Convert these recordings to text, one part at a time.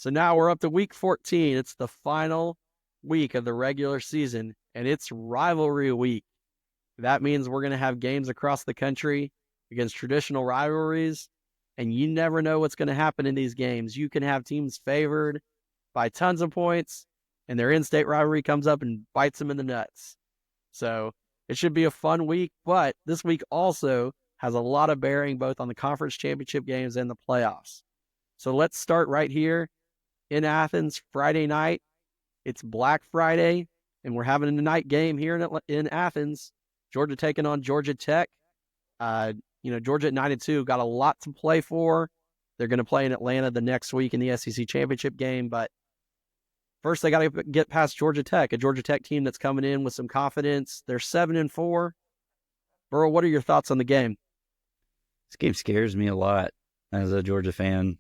So now we're up to week 14. It's the final week of the regular season, and it's rivalry week. That means we're going to have games across the country against traditional rivalries, and you never know what's going to happen in these games. You can have teams favored by tons of points, and their in-state rivalry comes up and bites them in the nuts. So it should be a fun week, but this week also has a lot of bearing both on the conference championship games and the playoffs. So let's start right here in Athens Friday night. It's Black Friday, and we're having a night game here in Athens. Georgia taking on Georgia Tech. Georgia at 9-2 got a lot to play for. They're going to play in Atlanta the next week in the SEC championship game, but first they got to get past Georgia Tech, a Georgia Tech team that's coming in with some confidence. They're 7-4. Burrow, what are your thoughts on the game? This game scares me a lot as a Georgia fan.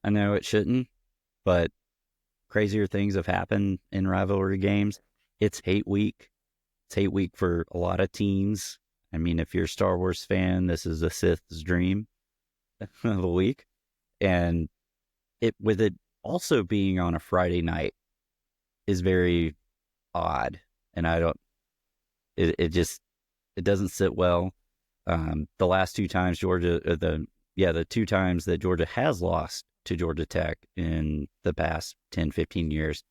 I know it shouldn't, but crazier things have happened in rivalry games. It's hate week. It's hate week for a lot of teams. I mean, if you're a Star Wars fan, this is the Sith's dream of a week. And with it also being on a Friday night is very odd. And it doesn't sit well. The last two times the two times that Georgia has lost to Georgia Tech in the past 10, 15 years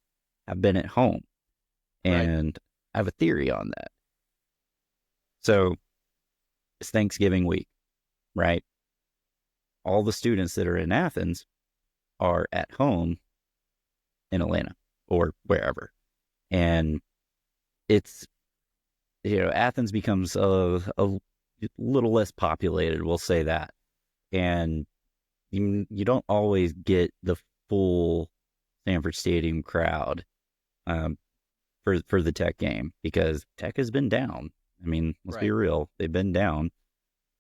have been at home. And right. I have a theory on that. So it's Thanksgiving week, right? All the students that are in Athens are at home in Atlanta or wherever. And it's, Athens becomes a little less populated, we'll say that. And you don't always get the full Sanford Stadium crowd for the Tech game because Tech has been down. I mean, let's be real. They've been down.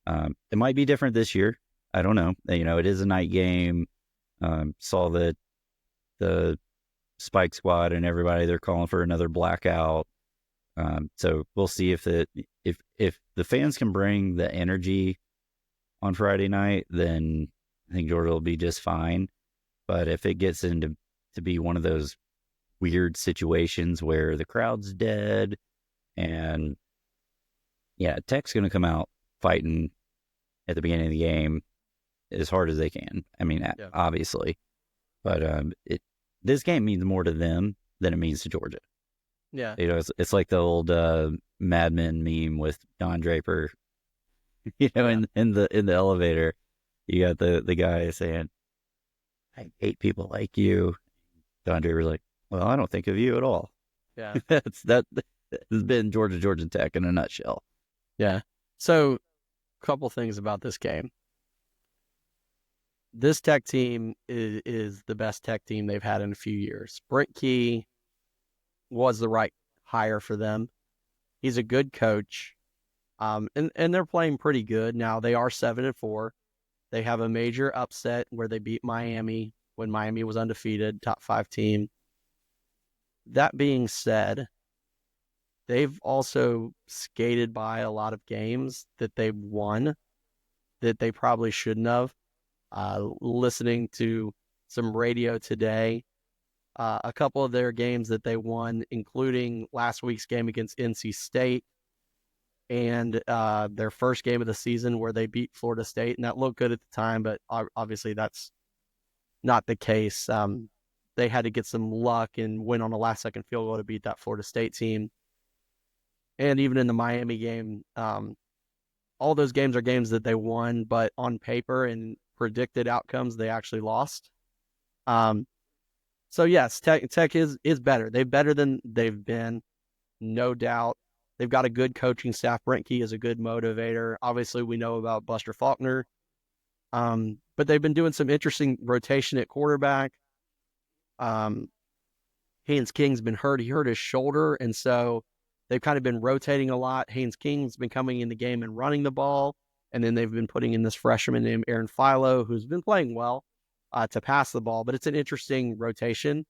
It might be different this year. I don't know. It is a night game. Saw that the Spike Squad and everybody, they're calling for another blackout. So we'll see if the fans can bring the energy on Friday night, then I think Georgia will be just fine. But if it gets into to be one of those weird situations where the crowd's dead and Tech's going to come out fighting at the beginning of the game as hard as they can. I mean, obviously, but this game means more to them than it means to Georgia. Yeah, it's like the old Mad Men meme with Don Draper. In the elevator, you got the guy saying, "I hate people like you." Don Draper's like, "Well, I don't think of you at all." Yeah, that has been Georgia Tech in a nutshell. Yeah. So, a couple things about this game. This Tech team is the best Tech team they've had in a few years. Brent Key was the right hire for them. He's a good coach. And they're playing pretty good. Now, they are 7-4. They have a major upset where they beat Miami when Miami was undefeated, top 5 team. That being said, they've also skated by a lot of games that they've won that they probably shouldn't have. Listening to some radio today, a couple of their games that they won, including last week's game against NC State and their first game of the season where they beat Florida State. And that looked good at the time, but obviously that's not the case. They had to get some luck and win on a last-second field goal to beat that Florida State team. And even in the Miami game, all those games are games that they won, but on paper and predicted outcomes, they actually lost. So yes, Tech is better. They're better than they've been, no doubt. They've got a good coaching staff. Brent Key is a good motivator. Obviously, we know about Buster Faulkner. But they've been doing some interesting rotation at quarterback. Haynes King's been hurt. He hurt his shoulder, and so they've kind of been rotating a lot. Haynes King's been coming in the game and running the ball, and then they've been putting in this freshman named Aaron Philo, who's been playing well to pass the ball. But it's an interesting rotation.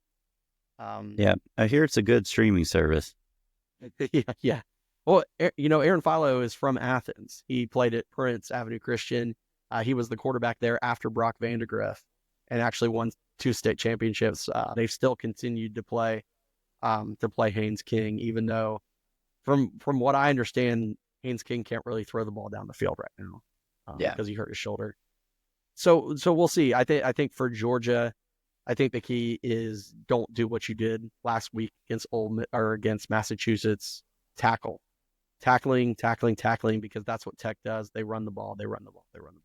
I hear it's a good streaming service. Yeah. Well, Aaron Philo is from Athens. He played at Prince Avenue Christian. He was the quarterback there after Brock Vandegrift and actually won 2 state championships. They've still continued to play Haynes King, even though from what I understand, Haynes King can't really throw the ball down the field right now because he hurt his shoulder. So we'll see. I think for Georgia, I think the key is don't do what you did last week against Massachusetts. Tackling, because that's what Tech does. They run the ball.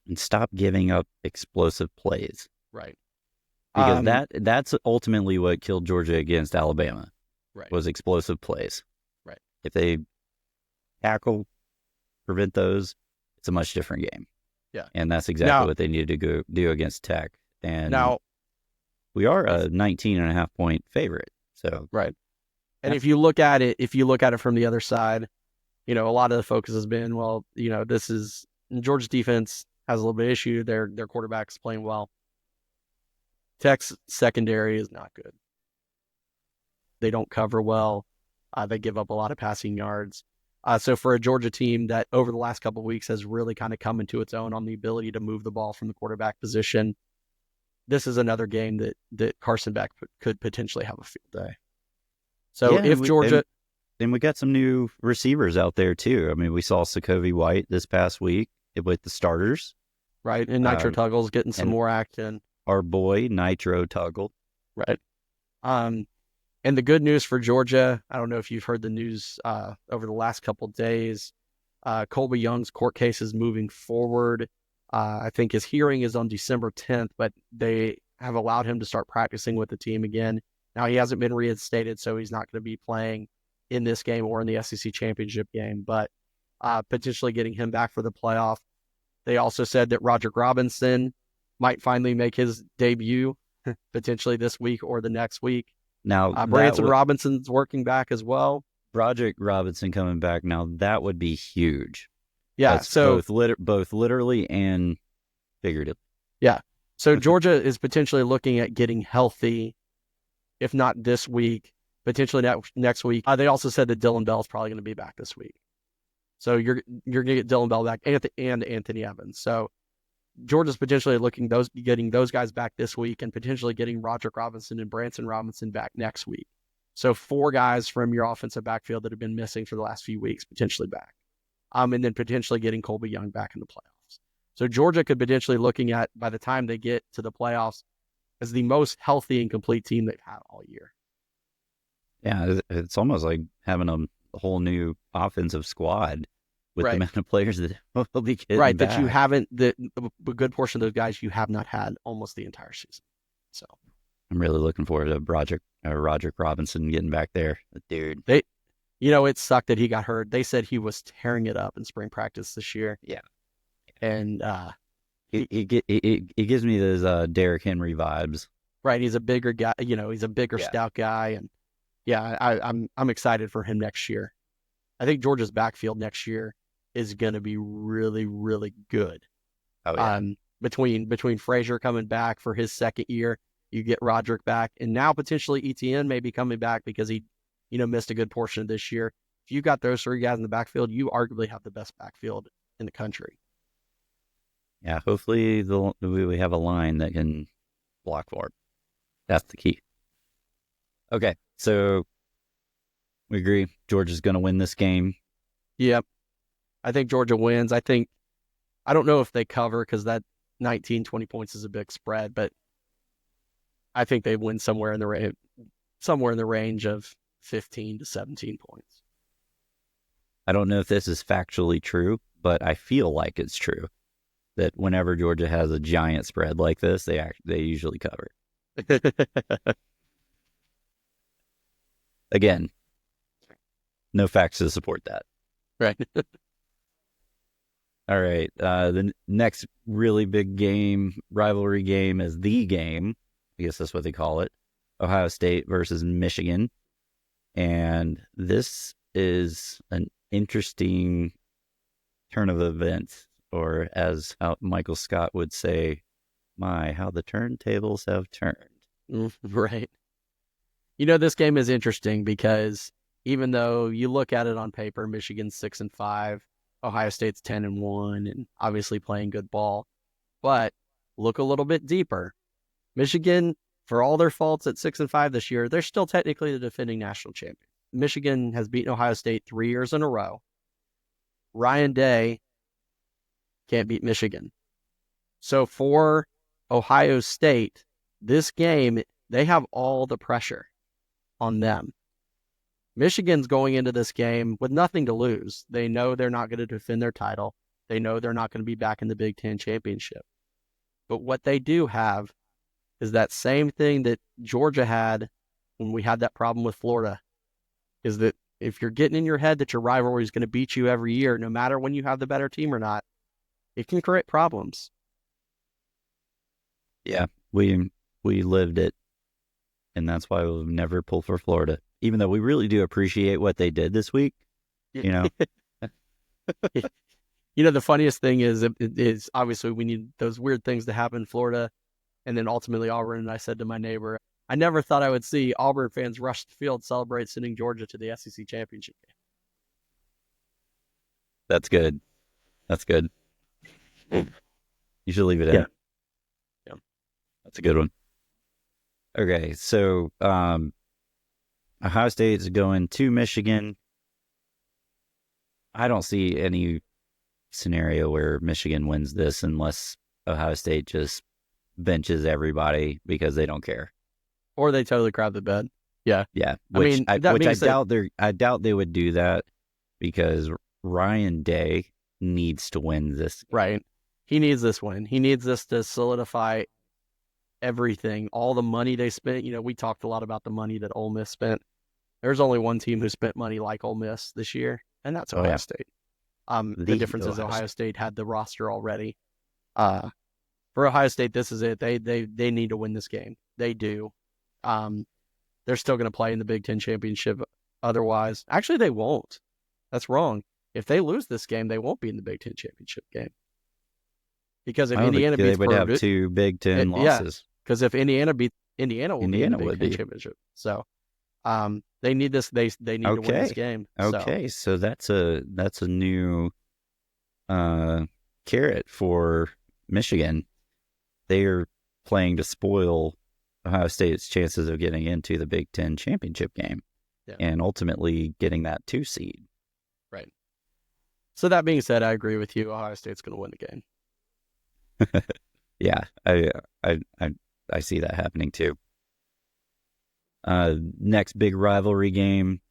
And stop giving up explosive plays. Right. Because that's ultimately what killed Georgia against Alabama. Right. Was explosive plays. Right. If they tackle, prevent those, it's a much different game. Yeah. And that's exactly what they needed to go do against Tech. And now we are a 19.5 point favorite. So right. And if you look at it from the other side, a lot of the focus has been, well, this is Georgia's defense has a little bit of issue. Their quarterback's playing well. Tech's secondary is not good. They don't cover well. They give up a lot of passing yards. So for a Georgia team that over the last couple of weeks has really kind of come into its own on the ability to move the ball from the quarterback position, this is another game that Carson Beck could potentially have a field day. So if Georgia... And we got some new receivers out there too. I mean, we saw Sokovie White this past week with the starters. Right, and Nitro Tuggle's getting some more action. Our boy, Nitro Tuggle. Right. And the good news for Georgia, I don't know if you've heard the news over the last couple of days, Colby Young's court case is moving forward. I think his hearing is on December 10th, but they have allowed him to start practicing with the team again. Now, he hasn't been reinstated, so he's not going to be playing in this game or in the SEC championship game, but potentially getting him back for the playoff. They also said that Roderick Robinson might finally make his debut potentially this week or the next week. Now, Branson Robinson's working back as well. Roderick Robinson coming back. Now, that would be huge. Yeah. That's so both literally and figuratively. Yeah. So Georgia is potentially looking at getting healthy, if not this week, potentially next week. They also said that Dylan Bell is probably going to be back this week. So you're going to get Dylan Bell back and Anthony Evans. So Georgia's potentially getting those guys back this week and potentially getting Roderick Robinson and Branson Robinson back next week. So 4 guys from your offensive backfield that have been missing for the last few weeks potentially back. And then potentially getting Colby Young back in the playoffs. So Georgia could potentially looking at, by the time they get to the playoffs, as the most healthy and complete team they've had all year. Yeah, it's almost like having a whole new offensive squad with the amount of players that will be getting back. That you haven't, a good portion of those guys you have not had almost the entire season. So I'm really looking forward to Roderick Robinson getting back there. Dude. It sucked that he got hurt. They said he was tearing it up in spring practice this year. Yeah. And he gives me those Derrick Henry vibes. Right. He's a bigger guy, he's a bigger stout guy. And yeah, I'm excited for him next year. I think Georgia's backfield next year is going to be really, really good. Oh, yeah. Between Frazier coming back for his second year, you get Roderick back, and now potentially Etienne may be coming back because he, missed a good portion of this year. If you got those 3 guys in the backfield, you arguably have the best backfield in the country. Yeah, hopefully we have a line that can block for it. That's the key. Okay, so we agree Georgia's going to win this game. Yep. I think Georgia wins. I don't know if they cover because that 19, 20 points is a big spread, but I think they win somewhere in the range of 15 to 17 points. I don't know if this is factually true, but I feel like it's true that whenever Georgia has a giant spread like this, they usually cover. Again, no facts to support that. Right. All right. The next really big game, rivalry game, is the game. I guess that's what they call it. Ohio State versus Michigan. And this is an interesting turn of events, or as Michael Scott would say, how the turntables have turned. Right. This game is interesting because even though you look at it on paper, Michigan's 6-5, Ohio State's 10-1, and obviously playing good ball. But look a little bit deeper. Michigan For all their faults at 6-5 this year, they're still technically the defending national champion. Michigan has beaten Ohio State 3 years in a row. Ryan Day can't beat Michigan. So for Ohio State, this game, they have all the pressure on them. Michigan's going into this game with nothing to lose. They know they're not going to defend their title. They know they're not going to be back in the Big Ten championship. But what they do have is that same thing that Georgia had when we had that problem with Florida, is that if you're getting in your head that your rivalry is going to beat you every year, no matter when you have the better team or not, it can create problems. Yeah, we lived it, and that's why we'll never pull for Florida, even though we really do appreciate what they did this week. You know, the funniest thing is obviously we need those weird things to happen in Florida, and then ultimately Auburn. And I said to my neighbor, I never thought I would see Auburn fans rush the field, celebrate sending Georgia to the SEC championship game. That's good. That's good. You should leave it in. Yeah. That's a good one. Okay, so Ohio State is going to Michigan. I don't see any scenario where Michigan wins this unless Ohio State just benches everybody because they don't care. Or they totally crap the bed. Yeah. Yeah. I doubt they would do that because Ryan Day needs to win this. Right. He needs this win. He needs this to solidify everything. All the money they spent. We talked a lot about the money that Ole Miss spent. There's only one team who spent money like Ole Miss this year, and that's Ohio State. The difference is Ohio State had the roster already. For Ohio State, this is it. They need to win this game. They do. They're still going to play in the Big Ten championship. Otherwise, actually, they won't. That's wrong. If they lose this game, they won't be in the Big Ten championship game. Because if Indiana beats Purdue, they would have 2 Big Ten losses. Because if Indiana beats Indiana, will be in the Big Ten championship. So, they need this. They need to win this game. Okay, so that's a new carrot for Michigan. They are playing to spoil Ohio State's chances of getting into the Big Ten championship game, and ultimately getting that 2 seed. Right. So that being said, I agree with you. Ohio State's going to win the game. Yeah, I see that happening too. Next big rivalry game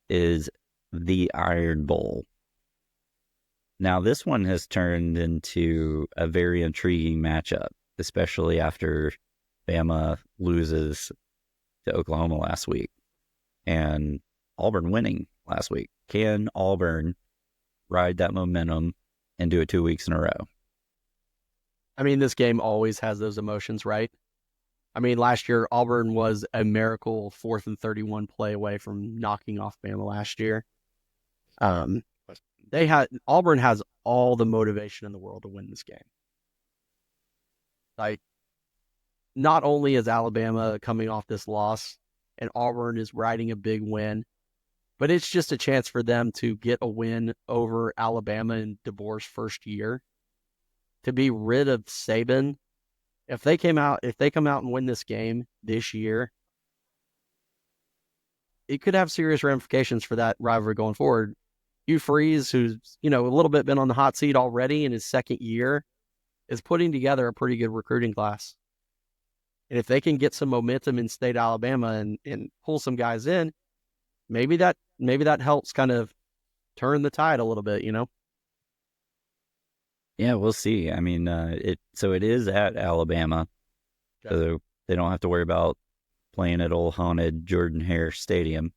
is the Iron Bowl. Now, this one has turned into a very intriguing matchup, especially after Bama loses to Oklahoma last week and Auburn winning last week. Can Auburn ride that momentum and do it 2 weeks in a row? I mean, this game always has those emotions, right? I mean, last year, Auburn was a miracle 4th and 31 play away from knocking off Bama last year. Auburn has all the motivation in the world to win this game. Like, not only is Alabama coming off this loss and Auburn is riding a big win, but it's just a chance for them to get a win over Alabama in DeBoer's first year, to be rid of Saban. If they come out and win this game this year, it could have serious ramifications for that rivalry going forward. Hugh Freeze, who's a little bit been on the hot seat already in his second year, is putting together a pretty good recruiting class. And if they can get some momentum in state Alabama and pull some guys in, maybe that helps kind of turn the tide a little bit, Yeah, we'll see. I mean, it is at Alabama, so they don't have to worry about playing at old haunted Jordan-Hare Stadium.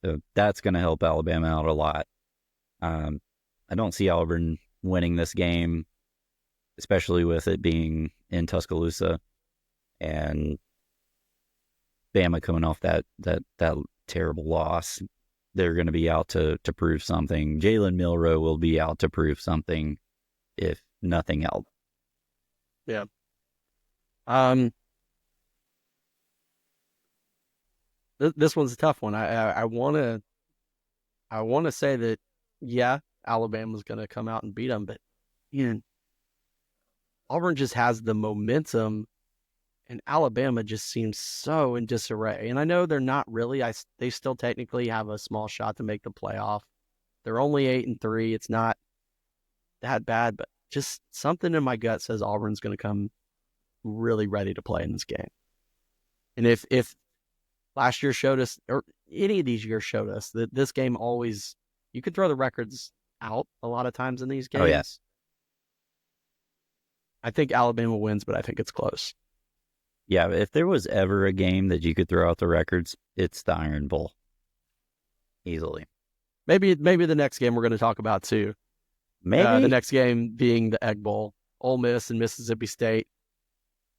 So that's going to help Alabama out a lot. I don't see Auburn winning this game, especially with it being in Tuscaloosa and Bama coming off that terrible loss. They're going to be out to prove something. Jalen Milroe will be out to prove something, if nothing else. Yeah. This one's a tough one. I want to say that, yeah, Alabama's going to come out and beat them, but Auburn just has the momentum and Alabama just seems so in disarray. And I know they're not really. They still technically have a small shot to make the playoff. They're only 8-3. It's not that bad, but just something in my gut says Auburn's going to come really ready to play in this game. And if last year showed us, or any of these years showed us, that this game always, you could throw the records out a lot of times in these Oh, yeah. games. I think Alabama wins, but I think it's close. Yeah, if there was ever a game that you could throw out the records, it's the Iron Bowl. Easily. Maybe the next game we're going to talk about too. Maybe. The next game being the Egg Bowl, Ole Miss and Mississippi State.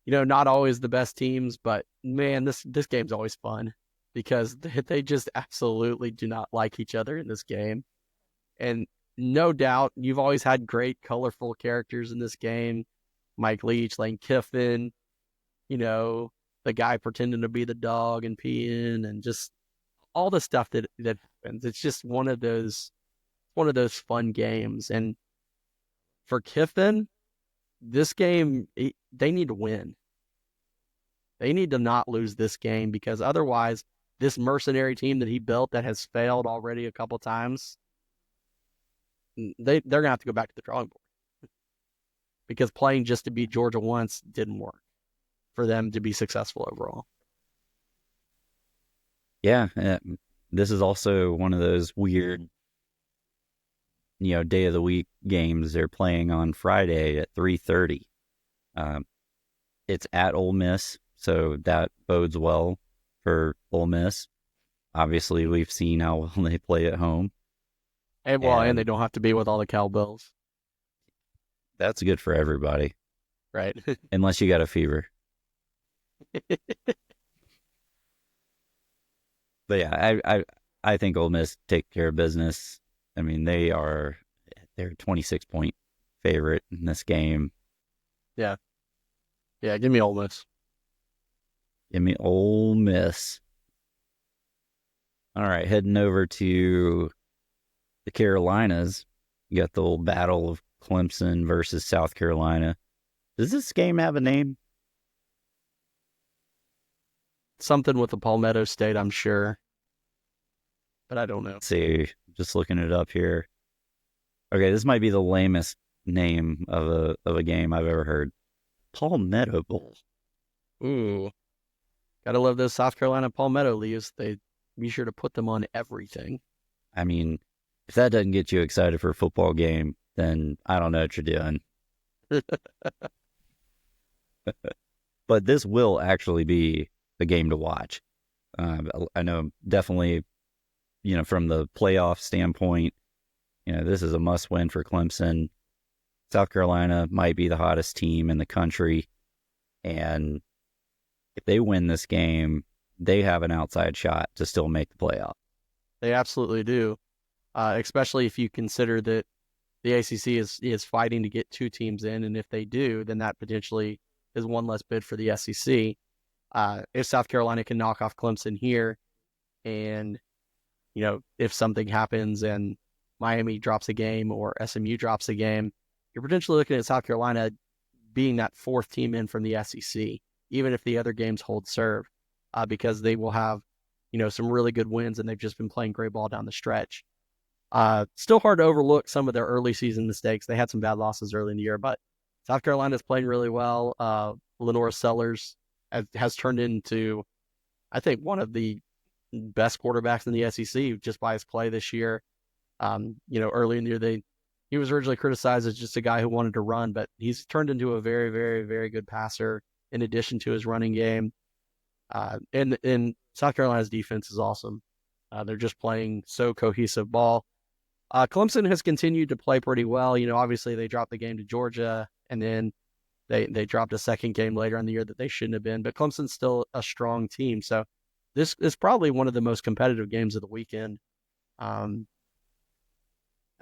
Not always the best teams, but man, this game's always fun because they just absolutely do not like each other in this game. And no doubt, you've always had great, colorful characters in this game. Mike Leach, Lane Kiffin, the guy pretending to be the dog and peeing, and just all the stuff that happens. It's just one of those fun games. And for Kiffin, this game, they need to win. They need to not lose this game because otherwise, this mercenary team that he built that has failed already a couple times, they're going to have to go back to the drawing board because playing just to beat Georgia once didn't work for them to be successful overall. Yeah, this is also one of those weird, day of the week games. They're playing on Friday at 3:30. It's at Ole Miss, so that bodes well for Ole Miss. Obviously, we've seen how well they play at home. And they don't have to be with all the cowbells. That's good for everybody. Right. Unless you got a fever. But yeah, I think Ole Miss take care of business. I mean, they're a 26-point favorite in this game. Yeah. Yeah, give me Ole Miss. Give me Ole Miss. All right, heading over to the Carolinas. You got the old battle of Clemson versus South Carolina. Does this game have a name? Something with the Palmetto State, I'm sure. But I don't know. Let's see, just looking it up here. Okay, this might be the lamest name of a game I've ever heard. Palmetto Bowl. Ooh. Gotta love those South Carolina Palmetto leaves. They be sure to put them on everything. I mean, if that doesn't get you excited for a football game, then I don't know what you're doing. But this will actually be a game to watch. I know definitely, from the playoff standpoint, this is a must-win for Clemson. South Carolina might be the hottest team in the country, and if they win this game, they have an outside shot to still make the playoff. They absolutely do, especially if you consider that the ACC is fighting to get 2 teams in, and if they do, then that potentially is one less bid for the SEC. If South Carolina can knock off Clemson here, and if something happens and Miami drops a game or SMU drops a game, you're potentially looking at South Carolina being that 4th team in from the SEC, even if the other games hold serve, because they will have, some really good wins and they've just been playing great ball down the stretch. Still hard to overlook some of their early season mistakes. They had some bad losses early in the year, but South Carolina's playing really well. Lenora Sellers has turned into, I think, one of the best quarterbacks in the SEC just by his play this year. Early in the year, he was originally criticized as just a guy who wanted to run, but he's turned into a very, very, very good passer in addition to his running game. And South Carolina's defense is awesome. They're just playing so cohesive ball. Clemson has continued to play pretty well. Obviously they dropped the game to Georgia, and then they dropped a second game later in the year that they shouldn't have been. But Clemson's still a strong team. So this is probably one of the most competitive games of the weekend. I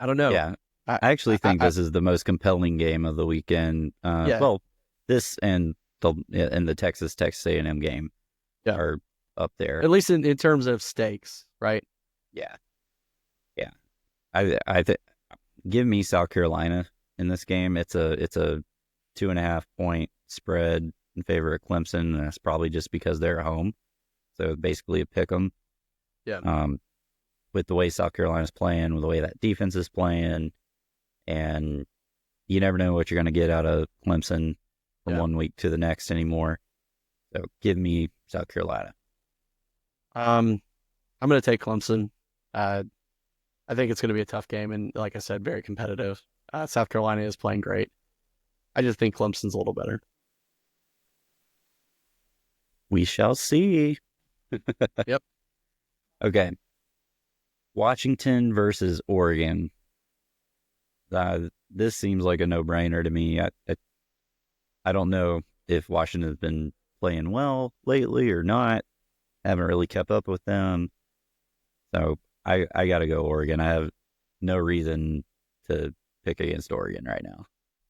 don't know. Yeah, I actually think this is the most compelling game of the weekend. Yeah. Well, this and the Texas A&M game are up there. At least in terms of stakes, right? Yeah. I think give me South Carolina in this game. It's a 2.5 point spread. in favor of Clemson, and that's probably just because they're at home. So basically a pick 'em. Yeah. With the way South Carolina's playing, with the way that defense is playing, and you never know what you're going to get out of Clemson from 1 week to the next anymore. So give me South Carolina. I'm going to take Clemson. I think it's going to be a tough game, and like I said, very competitive. South Carolina is playing great. I just think Clemson's a little better. We shall see. Yep. Okay. Washington versus Oregon. This seems like a no-brainer to me. I don't know if Washington's been playing well lately or not. Haven't really kept up with them. So I got to go Oregon. I have no reason to pick against Oregon right now.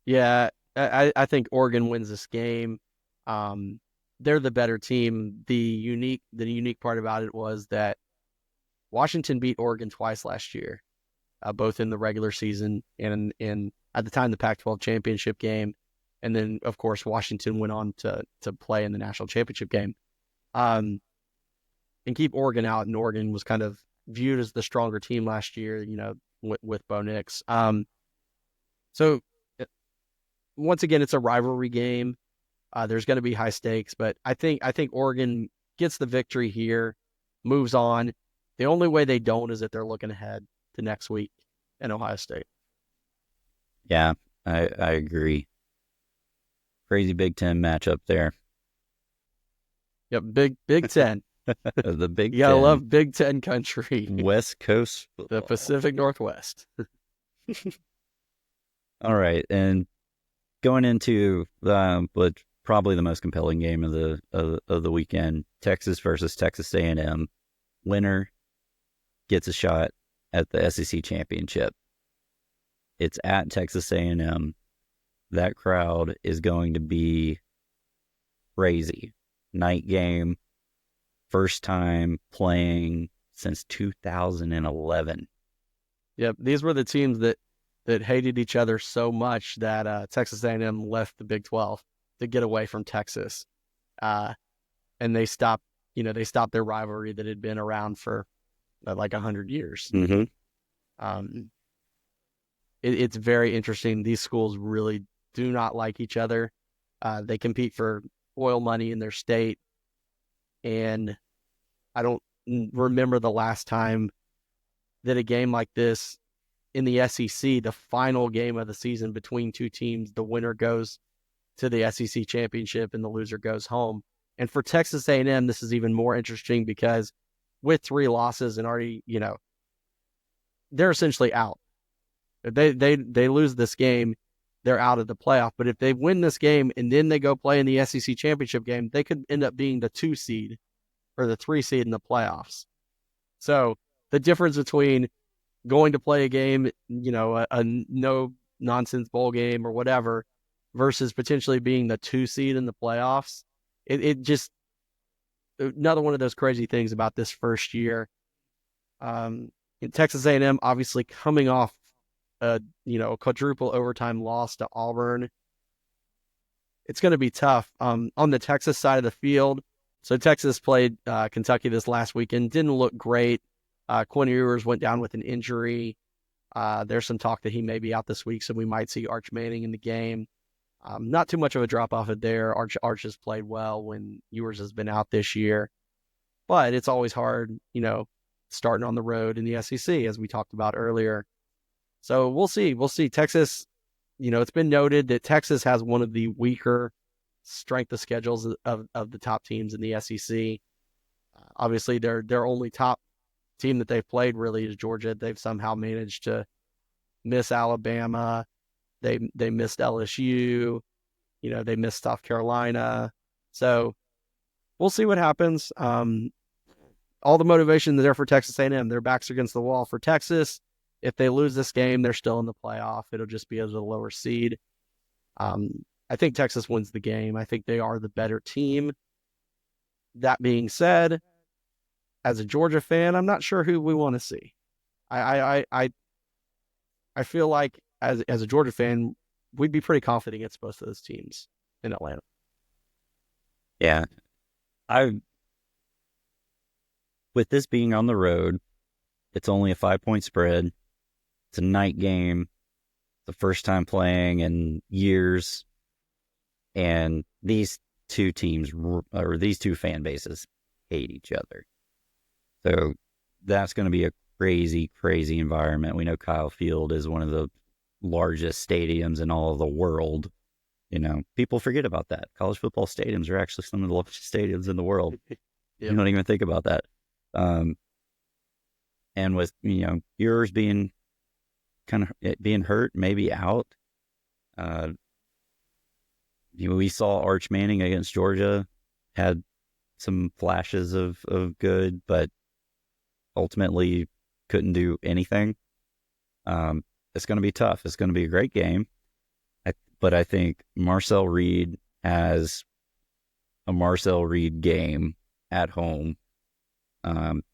Yeah, I think Oregon wins this game. They're the better team. The unique part about it was that Washington beat Oregon twice last year, both in the regular season and in at the time the Pac-12 championship game, and then of course Washington went on to play in the national championship game, and keep Oregon out. And Oregon was kind of viewed as the stronger team last year, with Bo Nix. So once again, it's a rivalry game. There's going to be high stakes, but I think Oregon gets the victory here, moves on. The only way they don't is if they're looking ahead to next week in Ohio State. Yeah, I agree. Crazy Big Ten matchup there. Yep, Big Ten. The Big You gotta 10. love Big Ten country. West Coast The football. Pacific Northwest. All right, and going into but probably the most compelling game of the weekend, Texas versus Texas A&M. Winner gets a shot at the SEC championship. It's at Texas A&M. That crowd is going to be crazy. Night game, first time playing since 2011. Yep, these were the teams that hated each other so much that Texas A&M left the Big 12 to get away from Texas, and they stopped their rivalry that had been around for like 100 years. Mm-hmm. It's very interesting. These schools really do not like each other. They compete for oil money in their state, and I don't remember the last time that a game like this in the SEC, the final game of the season between two teams, the winner goes to the SEC championship and the loser goes home. And for Texas A&M, this is even more interesting because with 3 losses and already, they're essentially out. If they lose this game, they're out of the playoff. But if they win this game and then they go play in the SEC championship game, they could end up being the 2 seed or the 3 seed in the playoffs. So the difference between going to play a game, a no nonsense bowl game or whatever, versus potentially being the 2 seed in the playoffs, it just another one of those crazy things about this first year. In Texas A&M, obviously coming off a quadruple overtime loss to Auburn, it's going to be tough. On the Texas side of the field, so Texas played Kentucky this last weekend, didn't look great. Quinn Ewers went down with an injury. There's some talk that he may be out this week, so we might see Arch Manning in the game. Not too much of a drop-off there. Arch has played well when Ewers has been out this year. But it's always hard, starting on the road in the SEC, as we talked about earlier. So we'll see. Texas, it's been noted that Texas has one of the weaker strength of schedules of the top teams in the SEC. Obviously, their only top team that they've played really is Georgia. They've somehow managed to miss Alabama. They missed LSU. They missed South Carolina. So we'll see what happens. All the motivation there for Texas A&M. Their backs against the wall. For Texas, if they lose this game, they're still in the playoff. It'll just be as a lower seed. I think Texas wins the game. I think they are the better team. That being said, as a Georgia fan, I'm not sure who we want to see. I feel like as a Georgia fan, we'd be pretty confident against both of those teams in Atlanta. Yeah. I with this being on the road, it's only a 5-point spread. It's a night game. The first time playing in years, and these two teams or these two fan bases hate each other. So that's going to be a crazy, crazy environment. We know Kyle Field is one of the largest stadiums in all of the world. You know, people forget about that. College football stadiums are actually some of the largest stadiums in the world. You Yep. don't even think about that. Um, and with, yours being kind of being hurt, maybe out, uh, we saw Arch Manning against Georgia, had some flashes of good, but ultimately couldn't do anything. It's going to be tough. It's going to be a great game. But I think Marcel Reed has a Marcel Reed game at home,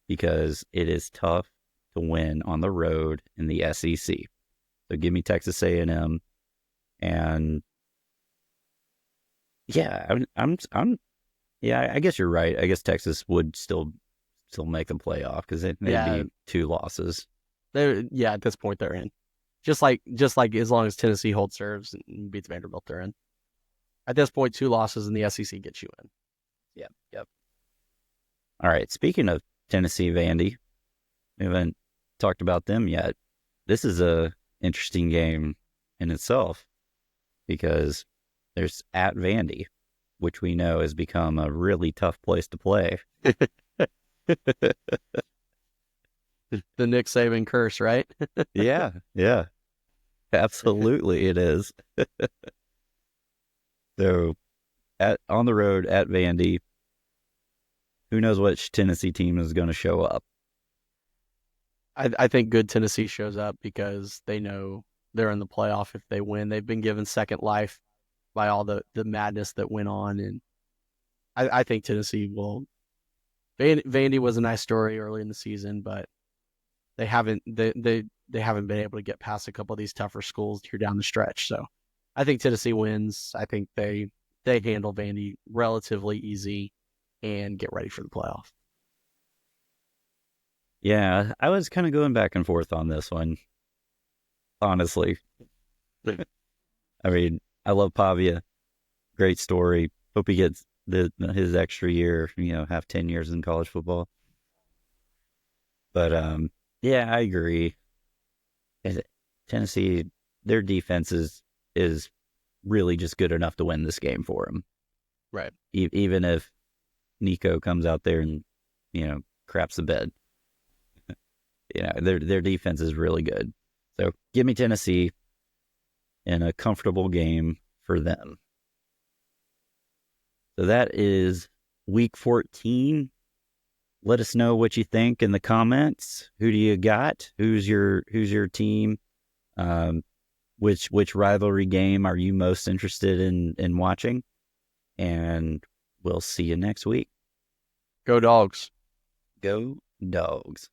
because it is tough to win on the road in the SEC. So give me Texas A&M, and yeah, yeah, I guess you're right. I guess Texas would still make them play off because they'd Yeah, be 2 losses. yeah. At this point, they're in. Just like as long as Tennessee holds serves and beats Vanderbilt, they're in. At this point, 2 losses in the SEC gets you in. Yep, yep. All right. Speaking of Tennessee, Vandy, we haven't talked about them yet. This is a interesting game in itself because there's at Vandy, which we know has become a really tough place to play. The Nick Saban curse, right? Yeah, yeah, absolutely, it is. So at on the road at Vandy, who knows which Tennessee team is going to show up? I think good Tennessee shows up because they know they're in the playoff if they win. They've been given second life by all the madness that went on, and I think Tennessee will. Vandy was a nice story early in the season, but they haven't been able to get past a couple of these tougher schools here down the stretch. So I think Tennessee wins. I think they handle Vandy relatively easy and get ready for the playoff. Yeah, I was kind of going back and forth on this one, honestly. I mean, I love Pavia. Great story. Hope he gets his extra year, have 10 years in college football. But yeah, I agree. Tennessee, their defense is really just good enough to win this game for them. Right. Even if Nico comes out there and craps the bed, their defense is really good. So give me Tennessee in a comfortable game for them. So that is week 14. Let us know what you think in the comments. Who do you got? Who's your team? Which rivalry game are you most interested in watching? And we'll see you next week. Go Dogs. Go Dogs.